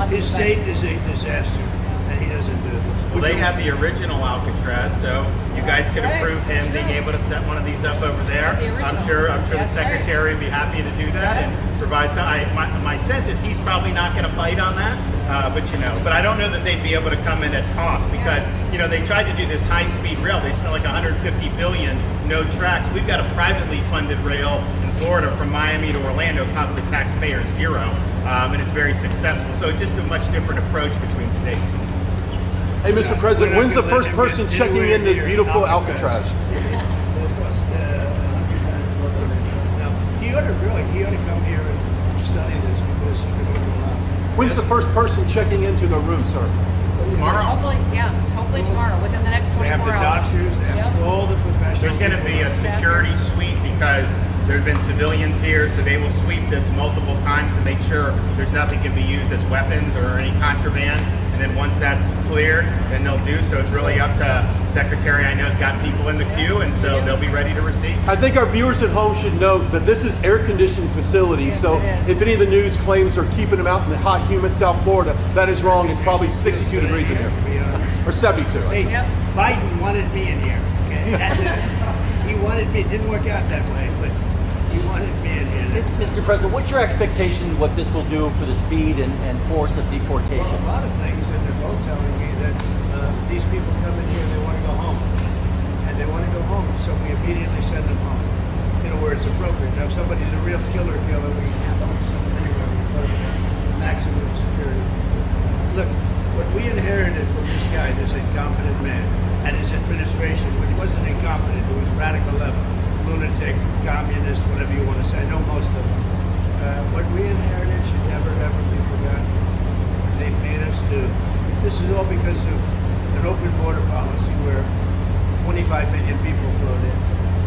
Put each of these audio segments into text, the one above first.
tons His of state sense. is a disaster, and he doesn't do this. Well, they have the original Alcatraz, so you guys could approve him being able to set one of these up over there. I'm sure the That's secretary would be happy to do that and provide some. My sense is he's probably not going to bite on that, but I don't know that they'd be able to come in at cost because they tried to do this high-speed rail. They spent like 150 billion, no tracks. We've got a privately funded rail in Florida from Miami to Orlando, cost the taxpayer zero, and it's very successful. So just a much different approach between states. Hey, Mr. President, when's the first person checking in this beautiful Alcatraz? He ought to come here and study this because he could learn a lot. When's the first person checking into the room, sir? Tomorrow. Hopefully tomorrow, within the next 24 They have the hours. doctors, they have all the professionals. There's going to be a security sweep because there have been civilians here, so they will sweep this multiple times to make sure there's nothing can be used as weapons or any contraband. And then once that's cleared, then they'll do. So it's really up to Secretary. I know has got people in the queue, and so they'll be ready to receive. I think our viewers at home should know that this is air-conditioned facility. Yes, So it is. if any of the news claims they're keeping them out in the hot, humid South Florida, that is wrong. It's probably 62 degrees in here, or 72. Hey, Yep. Biden wanted me in here, okay? He wanted me. It didn't work out that way, but he wanted me in here. Mr. President, what's your expectation what this will do for the speed and force of deportations? Well, a lot of things, and they're both telling me that these people come in here and they want to go home. And they want to go home, so we immediately send them home, where it's appropriate. Now, if somebody's a real killer, we don't send them anywhere. We put them in maximum security. Look, what we inherited from this guy, this incompetent man, and his administration, which wasn't incompetent, it was radical left, lunatic, communist, whatever you want to say. I know most of them. What we inherited should never, ever be forgotten. They made us do. This is all because of an open border policy where 25 million people flowed in.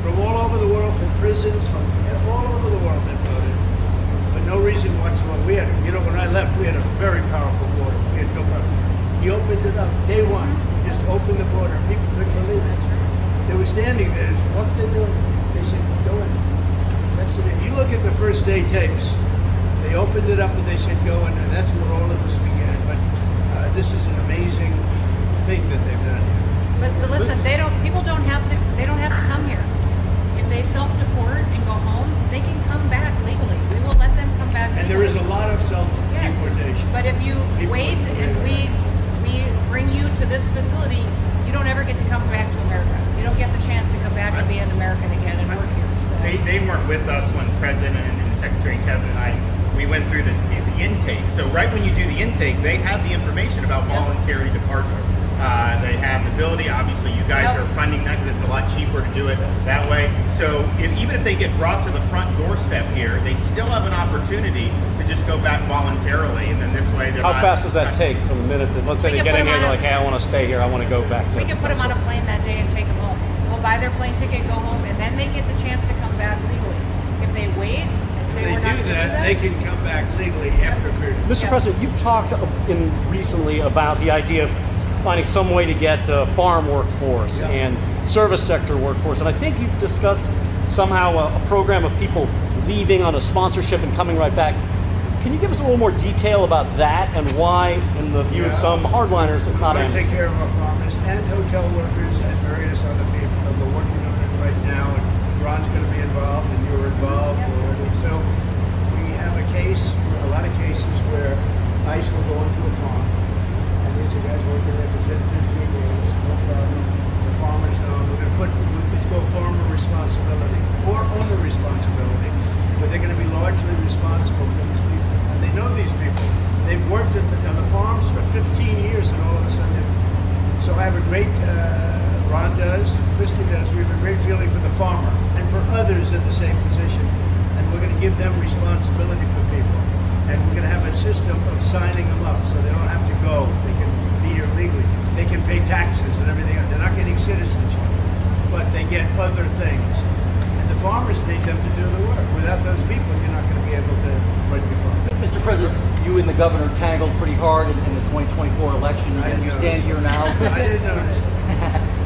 From all over the world, from prisons, from all over the world they flowed in. For no reason whatsoever. When I left, we had a very powerful border. We had no problem. He opened it up day one. He just opened the border. People couldn't believe it. They were standing there. What did they do? They said, go in. That's it. You look at the first day tapes. They opened it up and they said, go in. And that's where all of this began. But this is an amazing thing that they've done here. But listen, people don't have to come here. If they self-deport and go home, they can come back legally. We will let them come back legally. And there is a lot of self-deportation. But if you wait and we bring you to this facility, you don't ever get to come back to America. You don't get the chance to come back and be an American again and work here. So. They weren't with us when President and Secretary Kevin and I, we went through the intake. So right when you do the intake, they have the information about voluntary departure. They have the ability. Obviously, you guys are funding that because it's a lot cheaper to do it that way. So even if they get brought to the front doorstep here, they still have an opportunity to just go back voluntarily, and then this way they're How not, fast does that take from the minute that, let's say they get in here and they're like, hey, I want to stay here, I want to go back to... We can put them on a plane that day and take them home. We'll buy their plane ticket, go home, and then they get the chance to come back legally. If they wait and say If we're not they going do to do that, they can come back legally after a period. Mr. President, you've talked recently about the idea of finding some way to get farm workforce and service sector workforce, and I think you've discussed somehow a program of people leaving on a sponsorship and coming right back. Can you give us a little more detail about that and why, in the view of some hardliners, it's not We're going to take amnesty? care of our farmers and hotel workers and various other people. We're working on it right now, and Ron's going to be involved, and you're involved already. So we have a lot of cases where ICE will go into a farm, and these are guys working there for 10, 15 years, no problem. The farmers know. We're going to put it's called farmer responsibility or owner responsibility, but they're going to be largely responsible for these people. And they know these people. They've worked on the farms for 15 years, and all of a sudden. So I have a great, Ron does, Christy does, we have a great feeling for the farmer and for others in the same position. And we're going to give them responsibility for people. And we're going to have a system of signing them up so they don't have to go. They can be here legally. They can pay taxes and everything else. They're not getting citizenship, but they get other things. And the farmers need them to do the work. Without those people, you're not going to be able to run your farm. Mr. President, you and the governor tangled pretty hard in the 2024 election. And you stand here now. I didn't notice.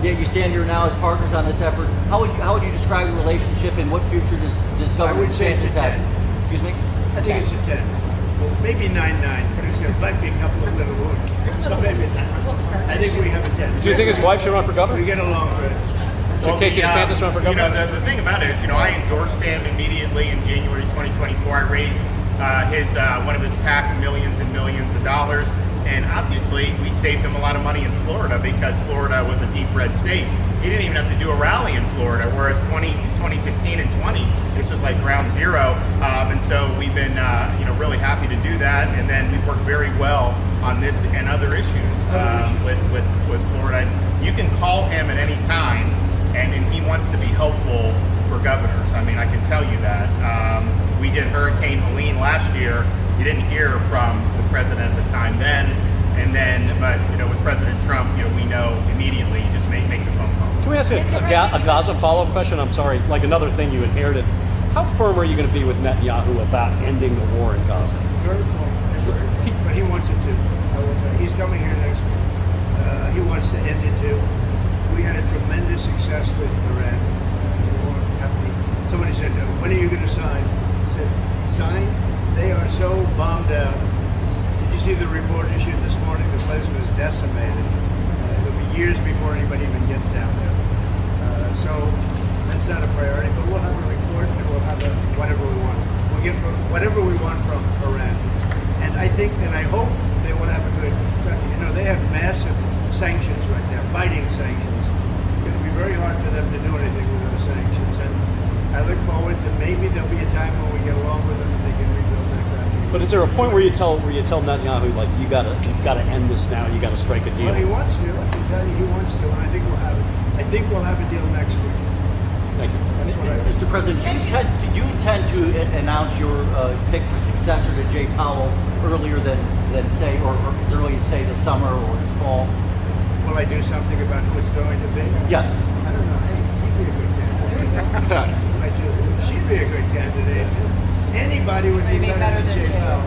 Yeah, you stand here now as partners on this effort. How would you describe your relationship, and what future does Governor I would say it's DeSantis a have? 10. Excuse me? I think it's a 10. maybe 9-9, but it's going to be a couple of little wounds. So maybe it's not. I think we have a 10. Do you think his wife should run for governor? We get along great. Should Casey DeSantis run for governor? The thing about it is, I endorsed him immediately in January 2024. I raised one of his PACs millions and millions of dollars. And obviously, we saved him a lot of money in Florida because Florida was a deep red state. He didn't even have to do a rally in Florida, whereas 2016 and 20, this was like ground zero. And so we've been, really happy to do that. And then we've worked very well on this and other issues with Florida. And you can call him at any time, and he wants to be helpful for governors. I mean, I can tell you that. We did Hurricane Helene last year. You didn't hear from the president at the time then, but with President Trump, we know immediately. You just make the phone call. Can we ask a Gaza follow-up question? I'm sorry, like another thing you inherited. How firm are you going to be with Netanyahu about ending the war in Gaza? Very firm, but he wants it to. I will tell you. He's coming here next week. He wants to end it too. We had a tremendous success with Iran. Somebody said, "When are you going to sign?" I said, "Sign? They are so bombed out." Did you see the report issued this morning? The place was decimated. It'll be years before anybody even gets down there. So that's not a priority, but we'll have a report and we'll have whatever we want. We'll get whatever we want from Iran. And I think, and I hope they will have a good country. They have massive sanctions right now, biting sanctions. It's going to be very hard for them to do anything with those sanctions. And I look forward to maybe there'll be a time when we get along with them and they can rebuild their country. But is there a point where you tell Netanyahu, like, you've got to end this now, you got to strike a deal? Well, he wants to. I can tell you he wants to, and I think we'll have it. I think we'll have a deal next week. Thank you. That's what I think. Mr. President, did you intend to announce your pick for successor to Jay Powell earlier than say, or as early as say the summer or this fall? Will I do something about who it's going to be? Yes. I don't know. He'd be a good candidate. I do. She'd be a good candidate. Anybody would be better than Jay Powell.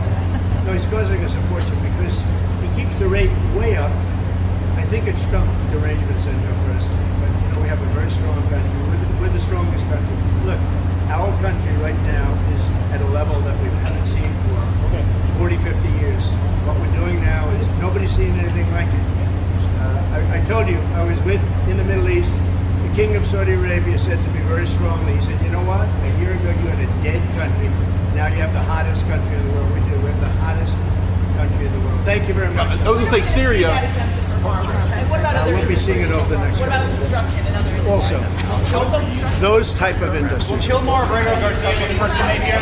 No, he's causing us a fortune because he keeps the rate way up. I think it's Trump derangement syndrome personally, but we have a very strong country. We're the strongest country. Look, our country right now is at a level that we haven't seen for 40, 50 years. What we're doing now is nobody's seen anything like it. I told you, I was in the Middle East. The King of Saudi Arabia said to me very strongly, he said, "You know what? A year ago you had a dead country. Now you have the hottest country in the world." We do. We have the hottest country in the world. Thank you very much. I was going to say Syria. We'll be seeing it over the next couple of years. Also, those type of industries. Kill more Garcia, the person made here.